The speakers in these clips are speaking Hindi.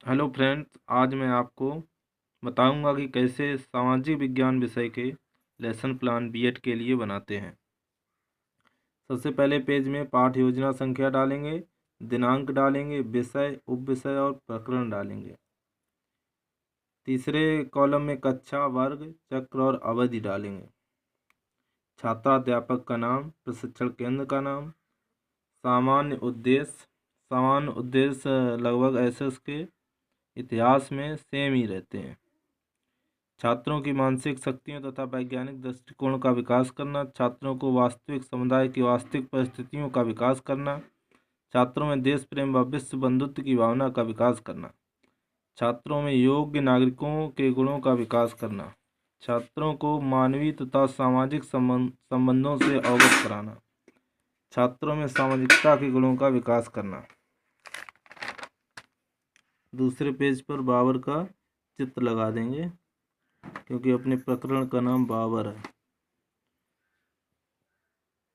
हेलो फ्रेंड्स, आज मैं आपको बताऊंगा कि कैसे सामाजिक विज्ञान विषय के लेसन प्लान बीएड के लिए बनाते हैं। सबसे पहले पेज में पाठ योजना संख्या डालेंगे, दिनांक डालेंगे, विषय, उपविषय और प्रकरण डालेंगे। तीसरे कॉलम में कक्षा, वर्ग, चक्र और अवधि डालेंगे। छात्राध्यापक का नाम, प्रशिक्षण केंद्र का नाम, सामान्य उद्देश्य लगभग एसएस के इतिहास में सेम ही रहते हैं। छात्रों की मानसिक शक्तियों तथा वैज्ञानिक दृष्टिकोण का विकास करना, छात्रों को वास्तविक समुदाय की वास्तविक परिस्थितियों का विकास करना, छात्रों में देश प्रेम व विश्व बंधुत्व की भावना का विकास करना, छात्रों में योग्य नागरिकों के गुणों का विकास करना, छात्रों को मानवीय तथा सामाजिक संबंधों से अवगत कराना, छात्रों में सामाजिकता के गुणों का विकास करना। दूसरे पेज पर बाबर का चित्र लगा देंगे क्योंकि अपने प्रकरण का नाम बाबर है।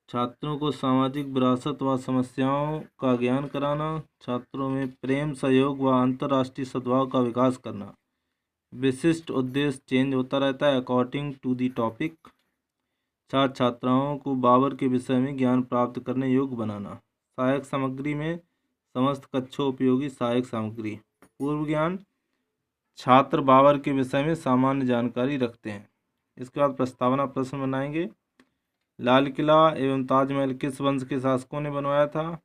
छात्रों को सामाजिक विरासत व समस्याओं का ज्ञान कराना, छात्रों में प्रेम, सहयोग व अंतर्राष्ट्रीय सद्भाव का विकास करना। विशिष्ट उद्देश्य चेंज होता रहता है अकॉर्डिंग टू दी टॉपिक। छात्र छात्राओं को बाबर के विषय में ज्ञान प्राप्त करने योग्य बनाना। सहायक सामग्री में समस्त कक्षों उपयोगी सहायक सामग्री। पूर्व ज्ञान, छात्र बाबर के विषय में सामान्य जानकारी रखते हैं। इसके बाद प्रस्तावना प्रश्न बनाएंगे। लाल किला एवं ताजमहल किस वंश के शासकों ने बनवाया था?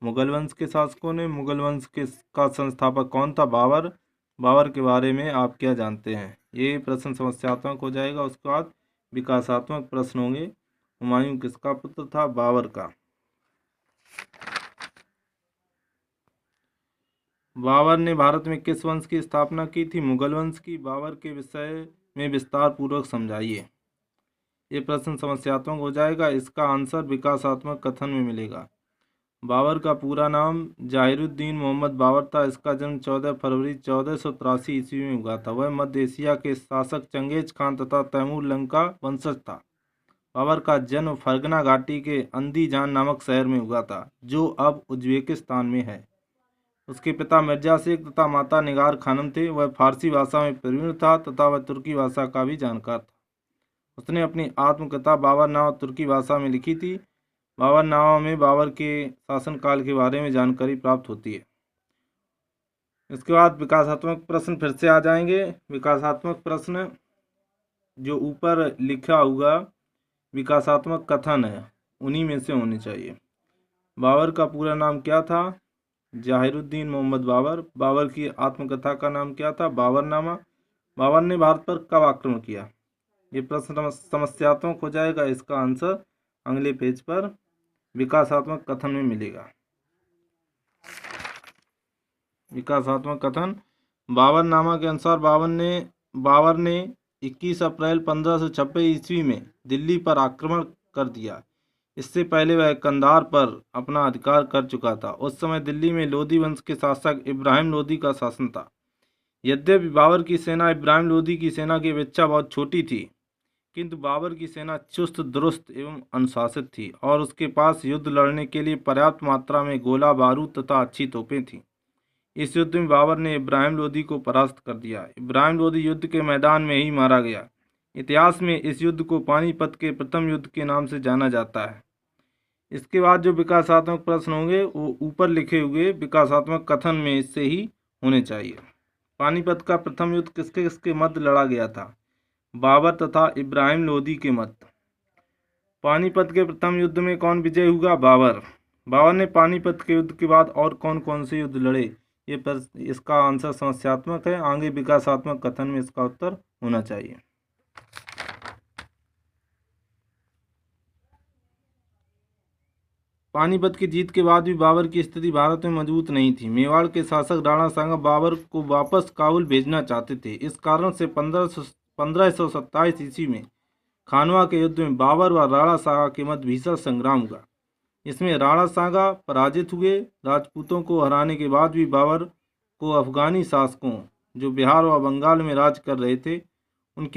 मुगल वंश के शासकों ने। मुगल वंश का संस्थापक कौन था? बाबर। बाबर के बारे में आप क्या जानते हैं? ये प्रश्न समस्यात्मक हो जाएगा। उसके बाद विकासात्मक प्रश्न होंगे। हुमायूं किसका पुत्र था? बाबर का। बाबर ने भारत में किस वंश की स्थापना की थी? मुगल वंश की। बाबर के विषय में विस्तार पूर्वक समझाइए। ये प्रश्न समस्यात्मक हो जाएगा। इसका आंसर विकासात्मक कथन में मिलेगा। बाबर का पूरा नाम जाहिरुद्दीन मोहम्मद बाबर था। इसका जन्म 14 फरवरी 1483 ईस्वी में हुआ था। वह मध्य एशिया के शासक चंगेज खान तथा तैमूर लंग का वंशज था। बाबर का जन्म फरगना घाटी के अंदीजान नामक शहर में हुआ था, जो अब उज्बेकिस्तान में है। उसके पिता मिर्जा शेख तथा माता निगार खानम थे। वह फारसी भाषा में प्रवीण था तथा वह तुर्की भाषा का भी जानकार था। उसने अपनी आत्मकथा बाबरनामा तुर्की भाषा में लिखी थी। बाबरनामा में बाबर के शासनकाल के बारे में जानकारी प्राप्त होती है। इसके बाद विकासात्मक प्रश्न फिर से आ जाएंगे। विकासात्मक प्रश्न जो ऊपर लिखा हुआ विकासात्मक कथन है, उन्हीं में से होने चाहिए। बाबर का पूरा नाम क्या था? जाहिरुद्दीन मोहम्मद बाबर। बाबर की आत्मकथा का नाम क्या था? बाबरनामा। बाबर ने भारत पर कब आक्रमण किया? ये प्रश्न समस्यात्मक हो जाएगा। इसका आंसर अगले पेज पर विकासात्मक कथन में मिलेगा। विकासात्मक कथन। बाबरनामा के अनुसार बाबर ने 21 अप्रैल 1526 ईस्वी में दिल्ली पर आक्रमण कर दिया। इससे पहले वह कंधार पर अपना अधिकार कर चुका था। उस समय दिल्ली में लोदी वंश के शासक इब्राहिम लोदी का शासन था। यद्यपि बाबर की सेना इब्राहिम लोदी की सेना की अपेक्षा बहुत छोटी थी, किंतु बाबर की सेना चुस्त दुरुस्त एवं अनुशासित थी और उसके पास युद्ध लड़ने के लिए पर्याप्त मात्रा में गोला बारूद तथा अच्छी तोपें थीं। इस युद्ध में बाबर ने इब्राहिम लोदी को परास्त कर दिया। इब्राहिम लोदी युद्ध के मैदान में ही मारा गया। इतिहास में इस युद्ध को पानीपत के प्रथम युद्ध के नाम से जाना जाता है। इसके बाद जो विकासात्मक प्रश्न होंगे वो ऊपर लिखे हुए विकासात्मक कथन में से ही होने चाहिए। पानीपत का प्रथम युद्ध किसके किसके मध्य लड़ा गया था? बाबर तथा इब्राहिम लोदी के मध्य। पानीपत के प्रथम युद्ध में कौन विजय हुआ? बाबर। बाबर ने पानीपत के युद्ध के बाद और कौन कौन से युद्ध लड़े? ये इसका आंसर समस्यात्मक है। आगे विकासात्मक कथन में इसका उत्तर होना चाहिए। पानीपत की जीत के बाद भी बाबर की स्थिति भारत में मजबूत नहीं थी। मेवाड़ के शासक राणा सांगा बाबर को वापस काबुल भेजना चाहते थे। इस कारण से 1527 ईस्वी में खानवा के युद्ध में बाबर व राणा सांगा के मध्य भीषण संग्राम हुआ। इसमें राणा सांगा पराजित हुए। राजपूतों को हराने के बाद भी बाबर को अफगानी शासकों जो बिहार व बंगाल में राज कर रहे थे उनके